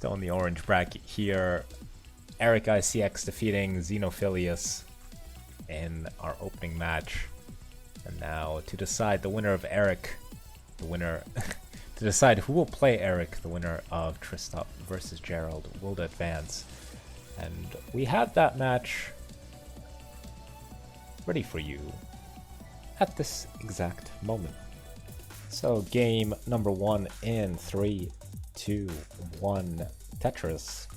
Still in the orange bracket here. Eric ICX defeating Xenophilius in our opening match. And now to decide the winner of Eric, to decide who will play Eric, the winner of Tristop versus Gerald will advance. And we have that match ready for you at this exact moment. So game number 1 in 3, 2, 1, Tetris.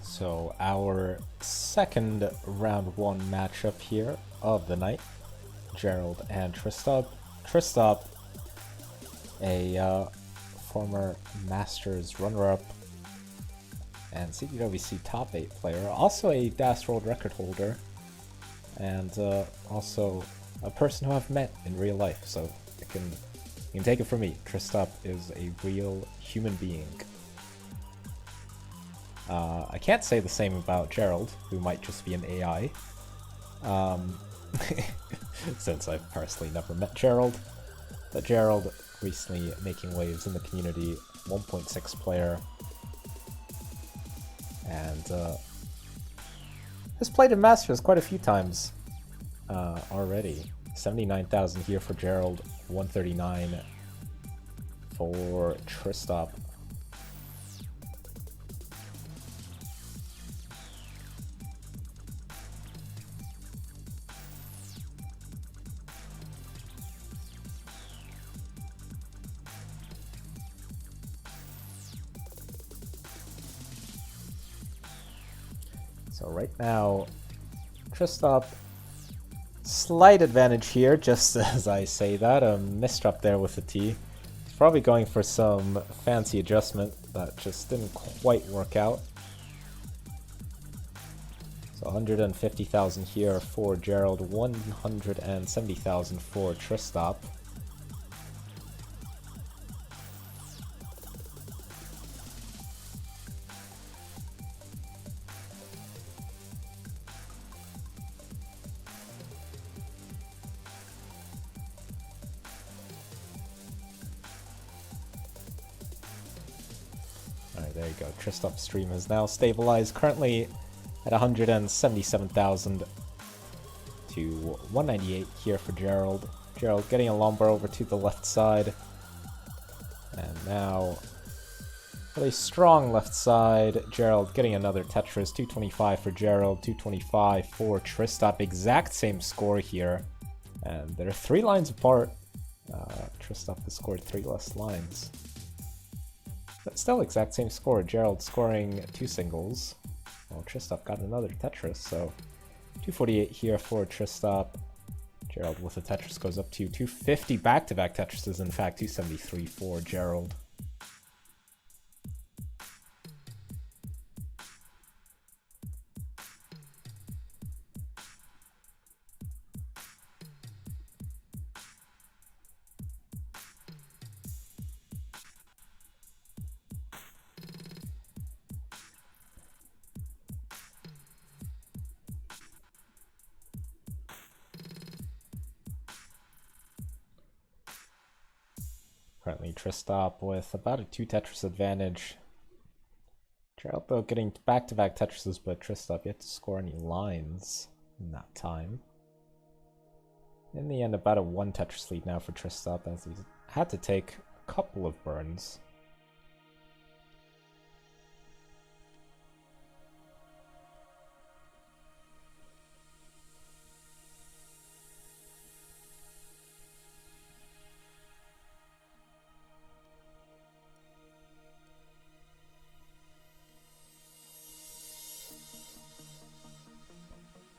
So our second round 1 matchup here of the night, Gerald and Tristop. Tristop, a former Masters runner-up and CBWC top 8 player, also a DAS World Record holder, and also a person who I've met in real life. So you can take it from me, Tristop is a real human being. I can't say the same about Gerald, who might just be an AI, since I've personally never met Gerald. But Gerald recently making waves in the community, 1.6 player, and has played in Masters quite a few times already. 79,000 here for Gerald, 139 for Tristop. So right now, Tristop, slight advantage here, just as I say that. A misdrop there with the T. He's probably going for some fancy adjustment that just didn't quite work out. So 150,000 here for Gerald, 170,000 for Tristop. Alright, there you go. Tristop's stream has now stabilized, currently at 177,000 to 198 here for Gerald. Gerald getting a lumbar over to the left side. And now, really strong left side, Gerald getting another Tetris. 225 for Gerald, 225 for Tristop. Exact same score here. And they're 3 lines apart. Tristop has scored 3 less lines. But still exact same score. Gerald scoring 2 singles. Well, Tristop got another Tetris, so 248 here for Tristop. Gerald with the Tetris goes up to 250 back-to-back Tetrises, in fact 273 for Gerald. Currently Tristop with about a 2 Tetris advantage. Gerald though getting back-to-back Tetrises, but Tristop yet to score any lines in that time. In the end, about a 1 Tetris lead now for Tristop, as he's had to take a couple of burns.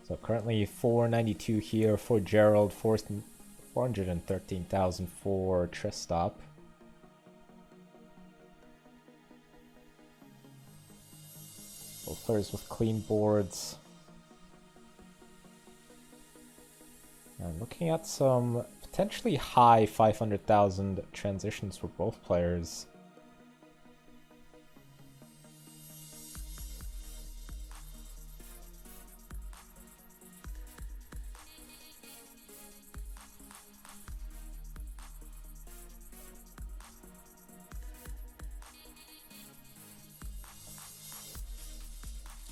So currently 492 here for Gerald, 413,000 for Tristop. Both players with clean boards. And looking at some potentially high 500,000 transitions for both players.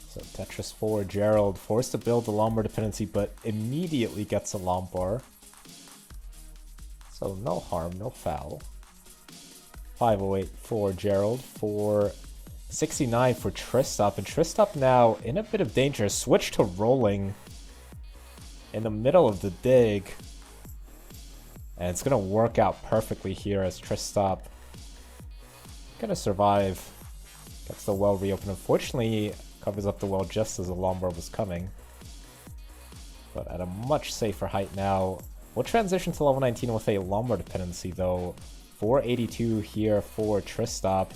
So Tetris 4, Gerald forced to build the Lombard dependency, but immediately gets a Lombard. So no harm, no foul. 508 for Gerald, 469 for Tristop, and Tristop now in a bit of danger. Switch to rolling in the middle of the dig. And it's gonna work out perfectly here as Tristop gonna survive. Gets the well reopened. Unfortunately, covers up the well just as the Lombard was coming. But at a much safer height now. We'll transition to level 19 with a Lombard dependency though. 482 here for Tristop.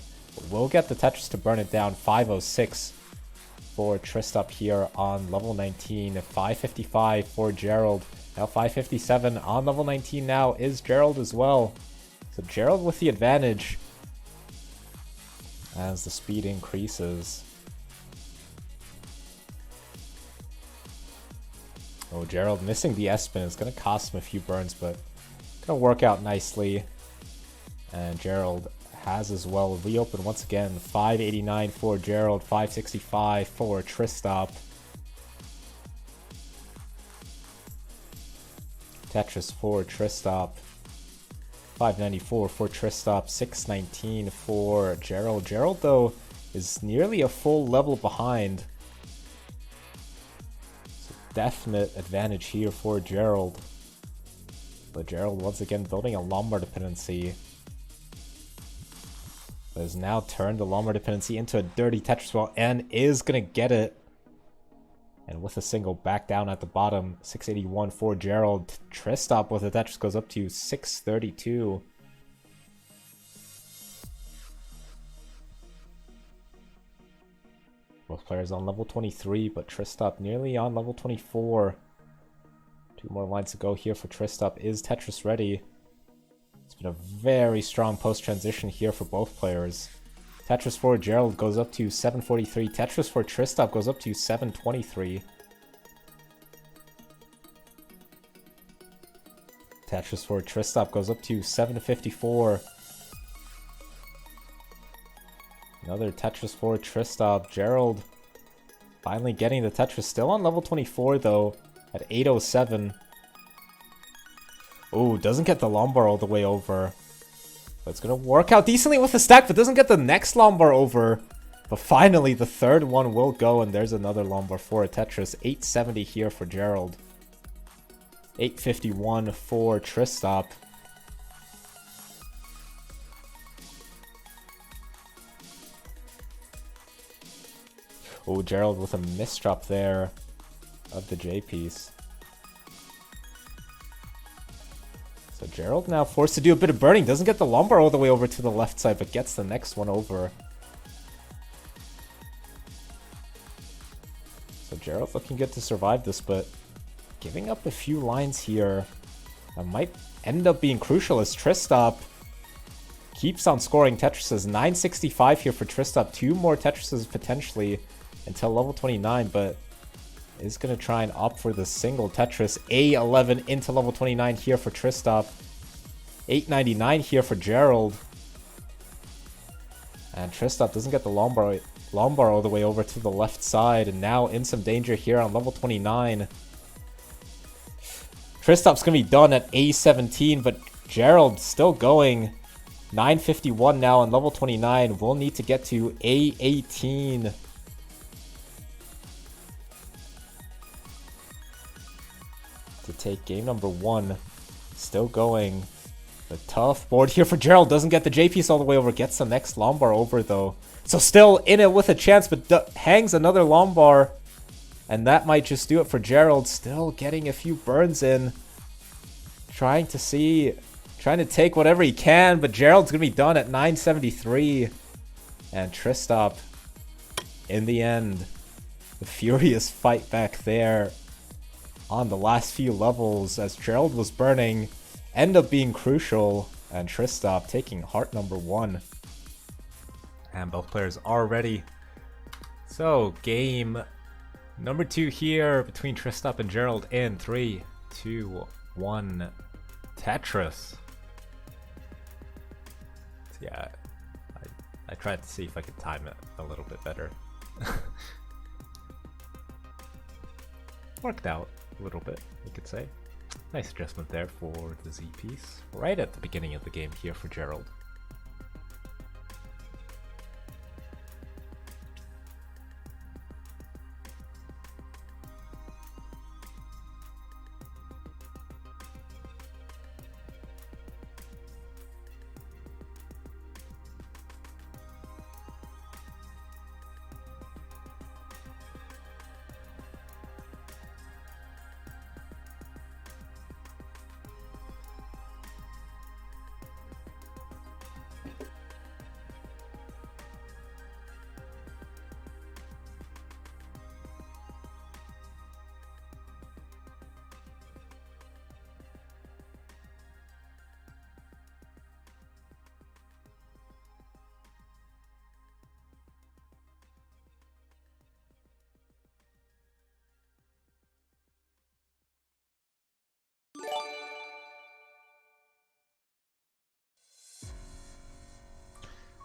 We'll get the Tetris to burn it down. 506 for Tristop here on level 19. 555 for Gerald. Now 557 on level 19 now is Gerald as well. So Gerald with the advantage as the speed increases. Oh, Gerald missing the S-spin is going to cost him a few burns, but going to work out nicely. And Gerald has as well reopened once again. 589 for Gerald, 565 for Tristop. Tetris for Tristop. 594 for Tristop, 619 for Gerald. Gerald, though, is nearly a full level behind. Definite advantage here for Gerald. But Gerald once again building a Lombard dependency. But has now turned the Lombard dependency into a dirty Tetris well and is gonna get it. And with a single back down at the bottom, 681 for Gerald. Tristop with the Tetris goes up to 632. Both players on level 23, but Tristop nearly on level 24. 2 more lines to go here for Tristop. Is Tetris ready? It's been a very strong post-transition here for both players. Tetris for Gerald goes up to 743. Tetris for Tristop goes up to 723. Tetris for Tristop goes up to 754. Another Tetris for Tristop. Gerald finally getting the Tetris. Still on level 24 though at 807. Oh, doesn't get the Lombard all the way over. But it's going to work out decently with the stack, but doesn't get the next Lombard over. But finally the third one will go, and there's another Lombard for a Tetris. 870 here for Gerald. 851 for Tristop. Oh, Gerald with a misdrop there of the J piece. So Gerald now forced to do a bit of burning. Doesn't get the Lombard all the way over to the left side, but gets the next one over. So Gerald looking good to survive this, but giving up a few lines here that might end up being crucial as Tristop keeps on scoring Tetrises. 965 here for Tristop. 2 more Tetrises potentially until level 29, but is going to try and opt for the single Tetris. A11 into level 29 here for Tristop. 899 here for Gerald. And Tristop doesn't get the Lombard all the way over to the left side, and now in some danger here on level 29. Tristop's going to be done at A17, but Gerald still going. 951 now on level 29. We'll need to get to A18. to take game number 1. Still going. The tough board here for Gerald. Doesn't get the J piece all the way over. Gets the next Lombard over though. So still in it with a chance, but hangs another Lombard. And that might just do it for Gerald. Still getting a few burns in. Trying to take whatever he can, but Gerald's going to be done at 973. And Tristop, in the end, the furious fight back there on the last few levels as Gerald was burning end up being crucial, and Tristop taking heart number 1. And both players are ready. So game number 2 here between Tristop and Gerald in 3, 2, 1, Tetris. So yeah, I tried to see if I could time it a little bit better. Worked out a little bit, you could say. Nice adjustment there for the Z piece, right at the beginning of the game here for Gerald.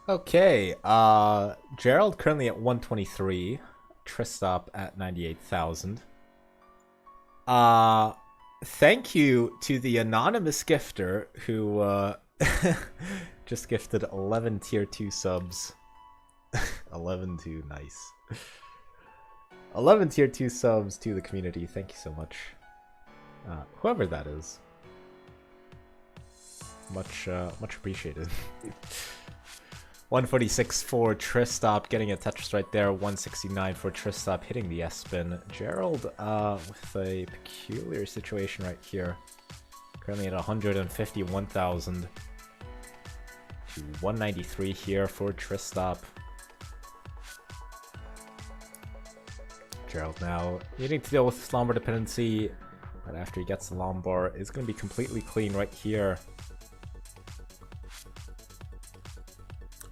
Okay, Gerald currently at 123, Tristop at 98,000. Thank you to the anonymous gifter who just gifted 11 tier 2 subs. 11 2, nice. 11 tier 2 subs to the community, thank you so much. Whoever that is. Much appreciated. 146 for Tristop, getting a Tetris right there. 169 for Tristop, hitting the S-spin. Gerald with a peculiar situation right here. Currently at 151,000 to 193 here for Tristop. Gerald now needing to deal with Slumber dependency, but after he gets the Lombard, it's going to be completely clean right here.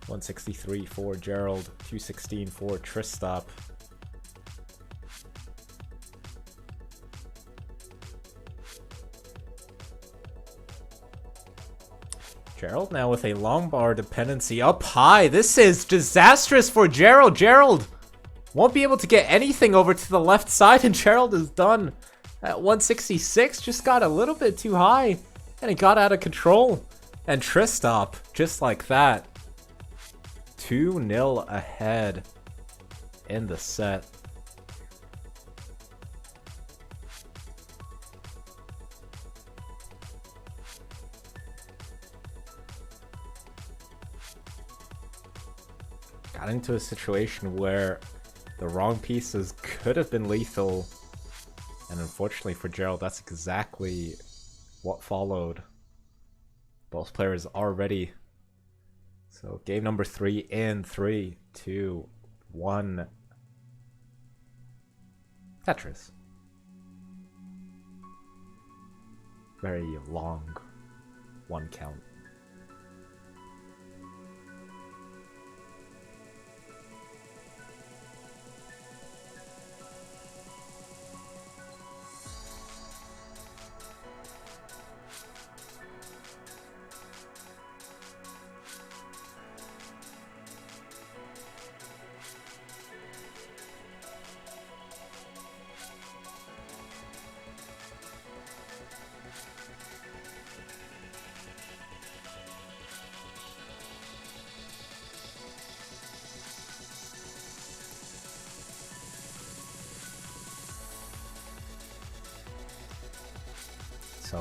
163 for Gerald, 216 for Tristop. Gerald now with a Lombard dependency up high. This is disastrous for Gerald. Gerald won't be able to get anything over to the left side, and Gerald is done at 166. Just got a little bit too high, and it got out of control. And Tristop, just like that, 2-0 ahead in the set. Got into a situation where the wrong pieces could have been lethal, and unfortunately for Gerald, that's exactly what followed. Both players are ready. So game number 3 in 3, 2, 1. Tetris. Very long 1 count.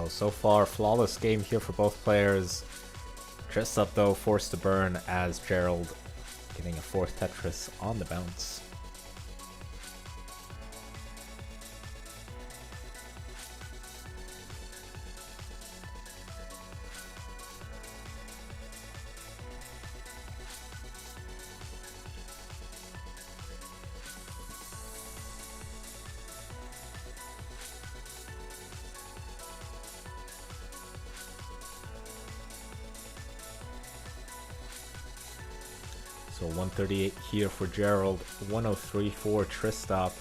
So far, flawless game here for both players. Tristop, though, forced to burn as Gerald getting a 4th Tetris on the bounce. So 138 here for Gerald, 103 for Tristop.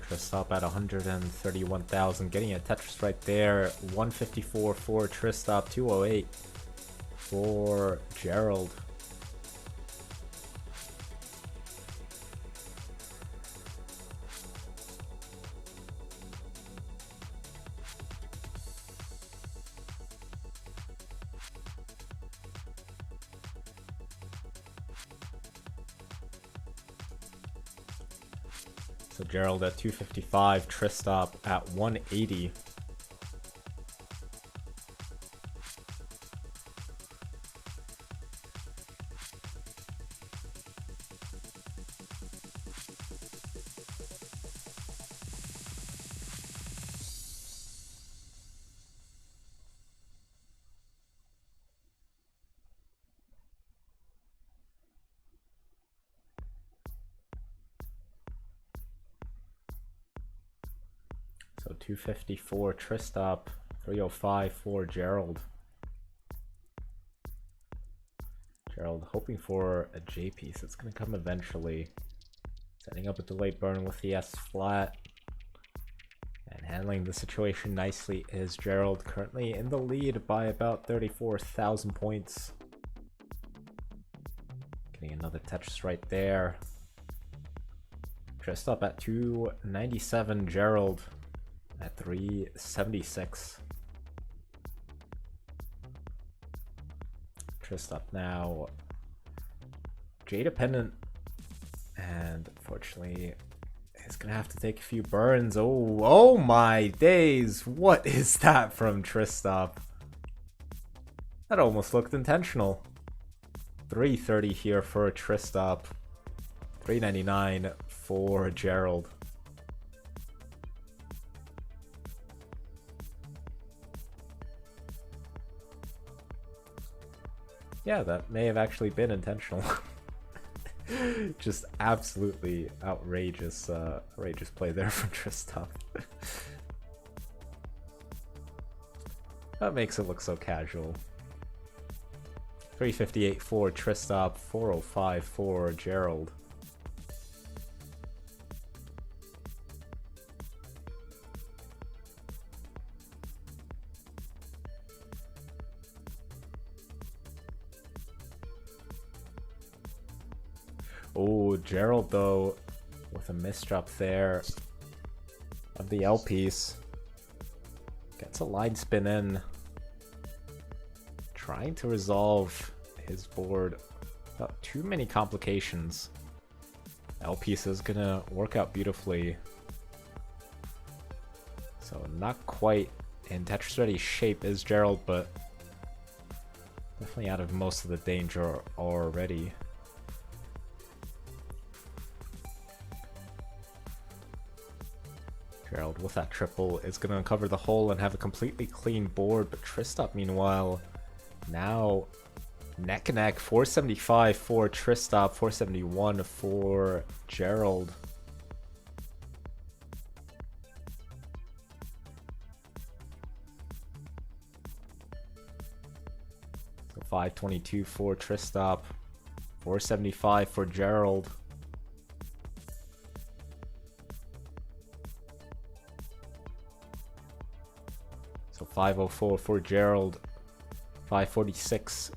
Tristop at 131,000, getting a Tetris right there. 154 for Tristop, 208 for Gerald. So Gerald at 255, Tristop at 180. So 254 Tristop, 305 for Gerald. Gerald hoping for a J piece. It's going to come eventually. Setting up a delayed burn with the S flat. And handling the situation nicely is Gerald, currently in the lead by about 34,000 points. Getting another Tetris right there. Tristop at 297, Gerald at 376. Tristop now J dependent, and unfortunately is gonna have to take a few burns. Oh my days, what is that from Tristop? That almost looked intentional. 330 here for Tristop, 399 for Gerald. Yeah, that may have actually been intentional. Just absolutely outrageous, outrageous play there from Tristop. That makes it look so casual. 358 for Tristop, 405 for Gerald. Oh, Gerald though, with a misdrop there of the L piece. Gets a line spin in. Trying to resolve his board without too many complications. L piece is gonna work out beautifully. So not quite in Tetris ready shape is Gerald, but definitely out of most of the danger already. Gerald with that triple is going to uncover the hole and have a completely clean board, but Tristop meanwhile now neck and neck. 475 for Tristop, 471 for Gerald. So 522 for Tristop, 475 for Gerald. So 504 for Gerald, 546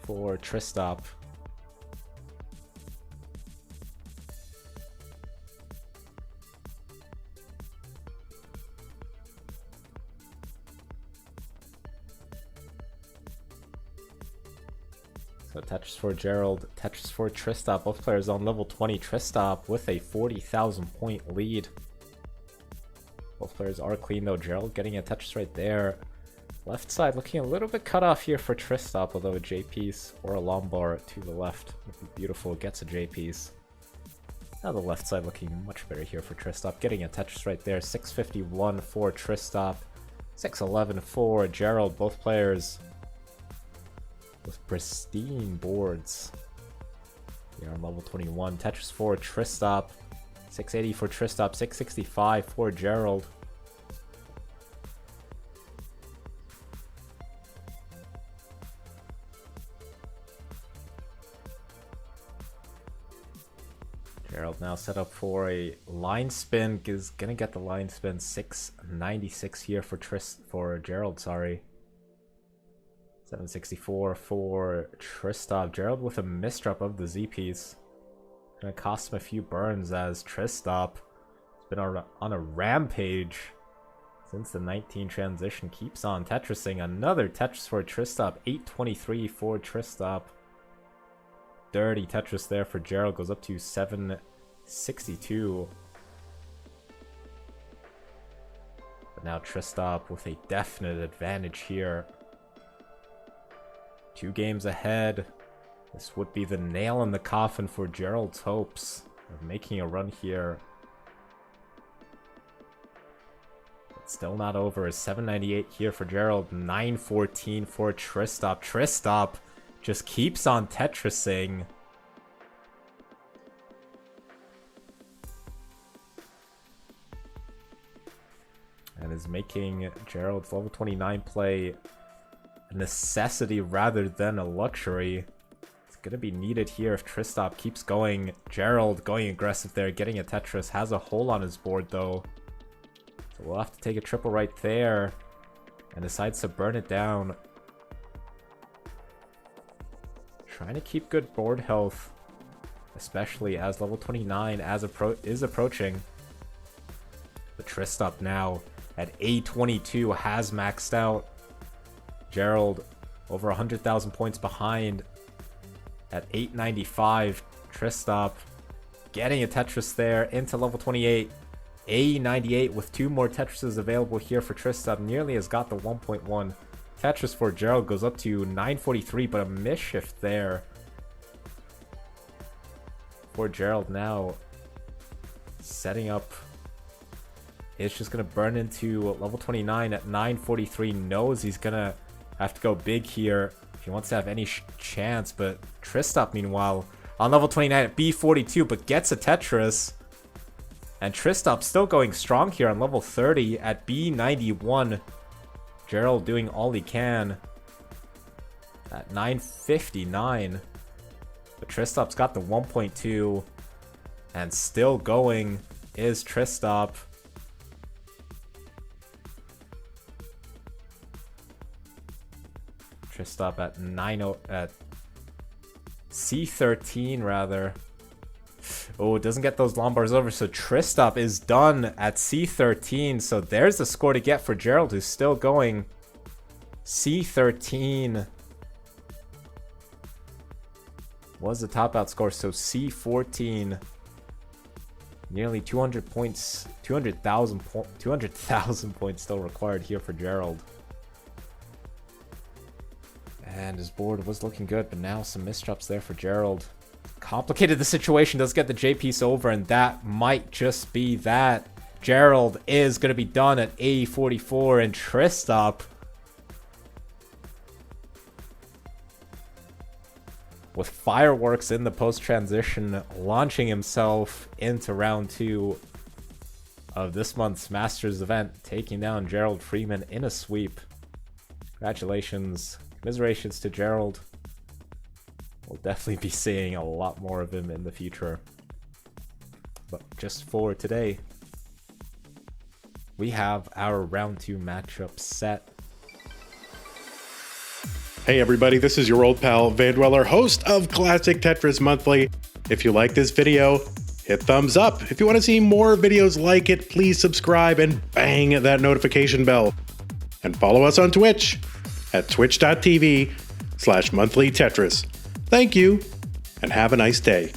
for Tristop. So Tetris for Gerald, Tetris for Tristop. Both players on level 20. Tristop with a 40,000 point lead. Both players are clean though. Gerald getting a Tetris right there. Left side looking a little bit cut off here for Tristop, although a J piece or a Lombard to the left would be beautiful. Gets a J piece. Now the left side looking much better here for Tristop. Getting a Tetris right there. 651 for Tristop. 611 for Gerald. Both players with pristine boards. Here on level 21. Tetris for Tristop. 680 for Tristop. 665 for Gerald. Gerald now set up for a line spin. Is gonna get the line spin. 696 here for Gerald. Sorry. 764 for Tristop. Gerald with a misdrop of the Z piece. Gonna cost him a few burns as Tristop has been on a rampage since the 19 transition. Keeps on Tetrising. Another Tetris for Tristop. 823 for Tristop. Dirty Tetris there for Gerald. Goes up to 762. But now Tristop with a definite advantage here. 2 games ahead. This would be the nail in the coffin for Gerald's hopes of making a run here. But still not over. 798 here for Gerald. 914 for Tristop. Tristop just keeps on Tetrising. And is making Gerald's level 29 play a necessity rather than a luxury. It's going to be needed here if Tristop keeps going. Gerald going aggressive there, getting a Tetris. Has a hole on his board though. So we'll have to take a triple right there. And decides to burn it down. Trying to keep good board health, especially as level 29 is approaching. But Tristop now at 822 has maxed out. Gerald over 100,000 points behind at 895. Tristop getting a Tetris there into level 28. A98 with 2 more Tetrises available here for Tristop. Nearly has got the 1.1. Tetris for Gerald goes up to 943, but a misshift there for Gerald now. Setting up. It's just going to burn into level 29 at 943. Knows he's going to have to go big here if he wants to have any chance. But Tristop, meanwhile, on level 29 at B42, but gets a Tetris. And Tristop still going strong here on level 30 at B91. Gerald doing all he can at 959. But Tristop's got the 1.2. And still going is Tristop. Tristop at at C13 rather. Oh, it doesn't get those long bars over, so Tristop is done at C13. So there's the score to get for Gerald, who's still going. C13 was the top out score, so C14. Nearly 200 points, 200,000 points still required here for Gerald. And his board was looking good, but now some misdrops there for Gerald. Complicated the situation, does get the J piece over, and that might just be that. Gerald is going to be done at A44, and Tristop with fireworks in the post-transition, launching himself into round 2 of this month's Masters event, taking down Gerald Freeman in a sweep. Congratulations. Commiserations to Gerald. We'll definitely be seeing a lot more of him in the future. But just for today, we have our round 2 matchup set. Hey everybody, this is your old pal Vandweller, host of Classic Tetris Monthly. If you like this video, hit thumbs up. If you want to see more videos like it, please subscribe and bang that notification bell. And follow us on Twitch at twitch.tv/monthlytetris. Thank you, and have a nice day.